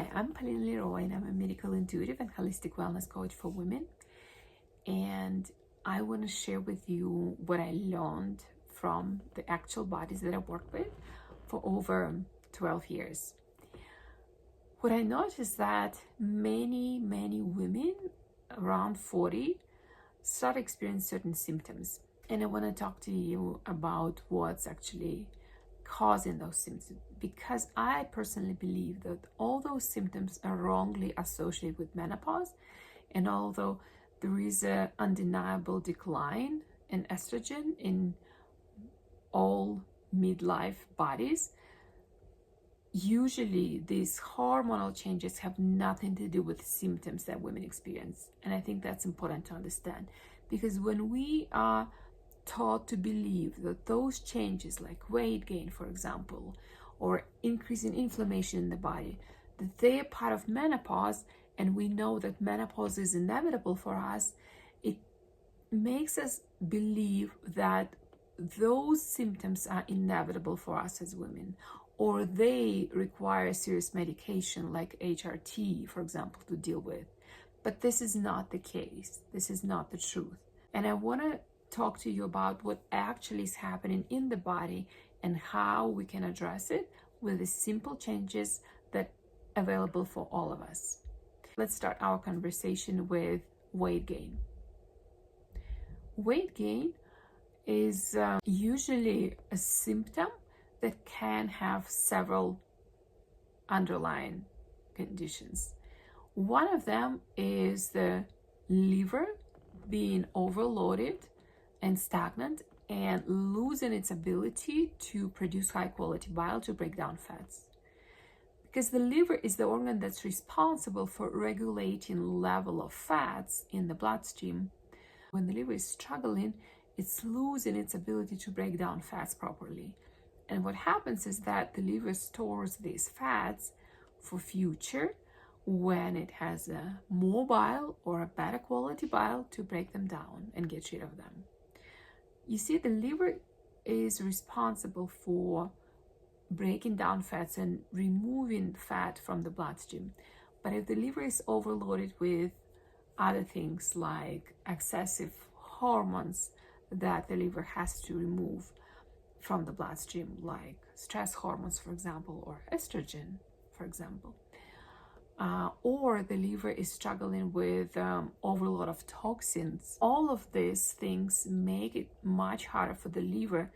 Hi, I'm Pauline Leroy, and I'm a medical intuitive and holistic wellness coach for women. And I want to share with you what I learned from the actual bodies that I work with for over 12 years. What I noticed that many women around 40 start experiencing certain symptoms. And I want to talk to you about what's actually causing those symptoms, because I personally believe that all those symptoms are wrongly associated with menopause. And although there is an undeniable decline in estrogen in all midlife bodies, usually these hormonal changes have nothing to do with symptoms that women experience. And I think that's important to understand, because when we are taught to believe that those changes, like weight gain, for example, or increase in inflammation in the body, that they are part of menopause, and we know that menopause is inevitable for us, it makes us believe that those symptoms are inevitable for us as women, or they require serious medication like HRT, for example, to deal with. But this is not the case. This is not the truth. And I want to talk to you about what actually is happening in the body and how we can address it with the simple changes that are available for all of us. Let's start our conversation with weight gain. Weight gain is usually a symptom that can have several underlying conditions. One of them is the liver being overloaded and stagnant and losing its ability to produce high quality bile to break down fats. Because the liver is the organ that's responsible for regulating level of fats in the bloodstream. When the liver is struggling, it's losing its ability to break down fats properly. And what happens is that the liver stores these fats for future when it has a more bile or a better quality bile to break them down and get rid of them. You see, the liver is responsible for breaking down fats and removing fat from the bloodstream. But if the liver is overloaded with other things like excessive hormones that the liver has to remove from the bloodstream, like stress hormones, for example, or estrogen, for example, or the liver is struggling with overload of toxins. All of these things make it much harder for the liver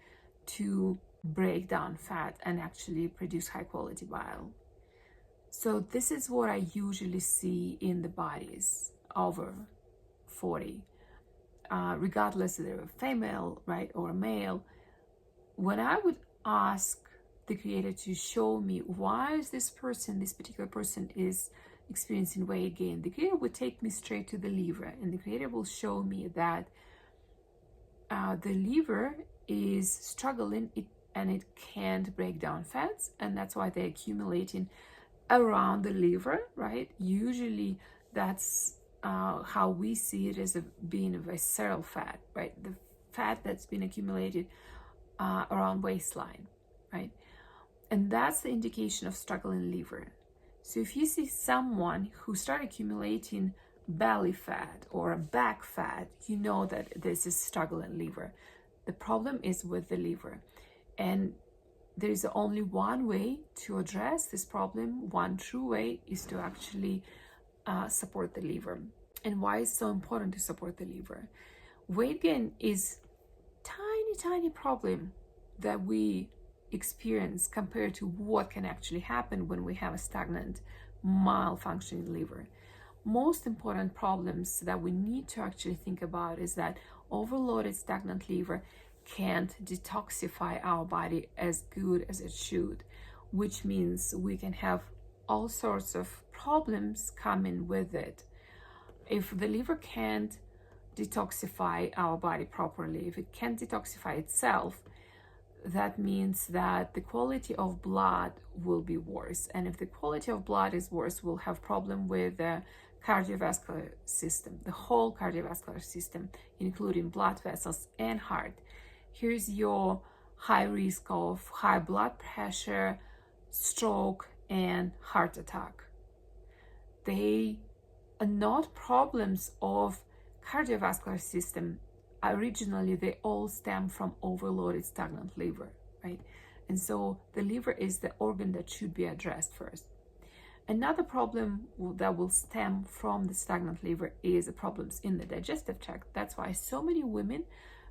to break down fat and actually produce high quality bile. So this is what I usually see in the bodies over 40, regardless if they're a female, right, or a male. When I would ask the creator to show me why is this particular person is experiencing weight gain, the creator would take me straight to the liver, and the creator will show me that the liver is struggling and it can't break down fats, and that's why they're accumulating around the liver, right? Usually that's how we see it as being a visceral fat, right? The fat that's been accumulated around waistline, right? And that's the indication of struggling liver. So if you see someone who started accumulating belly fat or back fat, you know that this is struggling liver. The problem is with the liver. And there's only one way to address this problem. One true way is to actually support the liver. And why is it so important to support the liver? Weight gain is tiny problem that we experience compared to what can actually happen when we have a stagnant, malfunctioning liver. Most important problems that we need to actually think about is that overloaded stagnant liver can't detoxify our body as good as it should, which means we can have all sorts of problems coming with it. If the liver can't detoxify our body properly, if it can't detoxify itself, that means that the quality of blood will be worse. And if the quality of blood is worse, we'll have problem with the cardiovascular system, the whole cardiovascular system, including blood vessels and heart. Here's your high risk of high blood pressure, stroke, and heart attack. they are not problems of cardiovascular system. Originally, they all stem from overloaded stagnant liver, right? And so the liver is the organ that should be addressed first. Another problem that will stem from the stagnant liver is the problems in the digestive tract. That's why so many women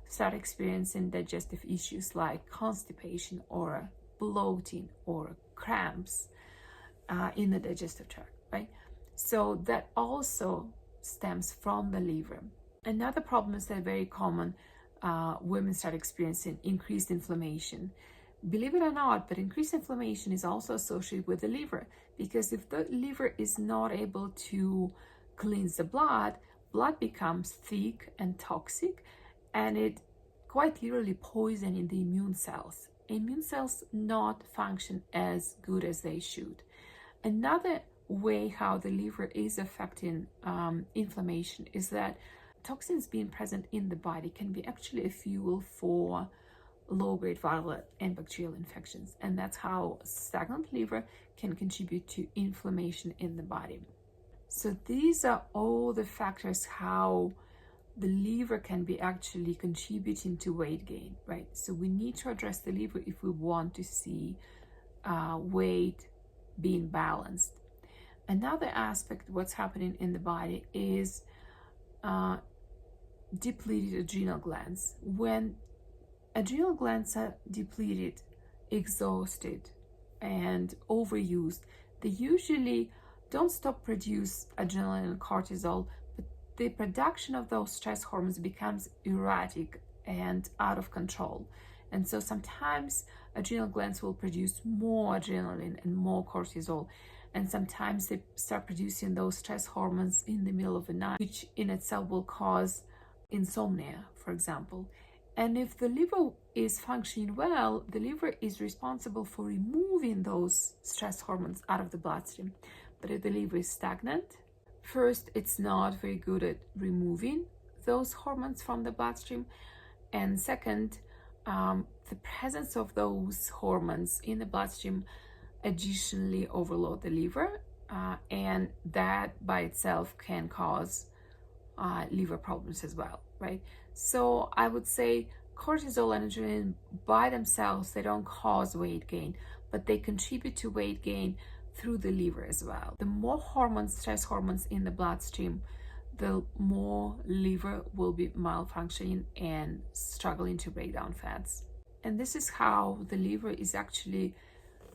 start experiencing digestive issues like constipation or bloating or cramps in the digestive tract, right? So that also stems from the liver. Another problem is that very common, women start experiencing increased inflammation. Believe it or not, but increased inflammation is also associated with the liver, because if the liver is not able to cleanse the blood, blood becomes thick and toxic, and it quite literally poisoning the immune cells. Immune cells not function as good as they should. Another way how the liver is affecting inflammation is that toxins being present in the body can be actually a fuel for low-grade viral and bacterial infections, and that's how stagnant liver can contribute to inflammation in the body. So these are all the factors how the liver can be actually contributing to weight gain, right? So we need to address the liver if we want to see weight being balanced. Another aspect of what's happening in the body is depleted adrenal glands. When adrenal glands are depleted, exhausted, and overused, they usually don't stop produce adrenaline and cortisol, but the production of those stress hormones becomes erratic and out of control. And so sometimes adrenal glands will produce more adrenaline and more cortisol, and sometimes they start producing those stress hormones in the middle of the night, which in itself will cause insomnia, for example. And if the liver is functioning well, the liver is responsible for removing those stress hormones out of the bloodstream. But if the liver is stagnant, first, it's not very good at removing those hormones from the bloodstream. And second, the presence of those hormones in the bloodstream additionally overload the liver, and that by itself can cause liver problems as well, right? So I would say cortisol and adrenaline by themselves, they don't cause weight gain, but they contribute to weight gain through the liver as well. The more hormones, stress hormones in the bloodstream, the more liver will be malfunctioning and struggling to break down fats. And this is how the liver is actually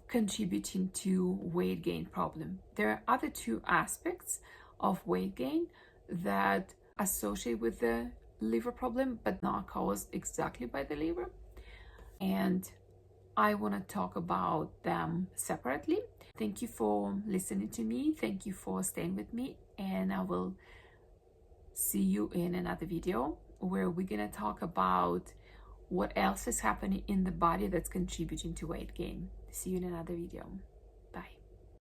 contributing to weight gain problem. There are other two aspects of weight gain that associate with the liver problem, but not caused exactly by the liver. And I want to talk about them separately. Thank you for listening to me. Thank you for staying with me. And I will see you in another video where we're going to talk about what else is happening in the body that's contributing to weight gain. See you in another video.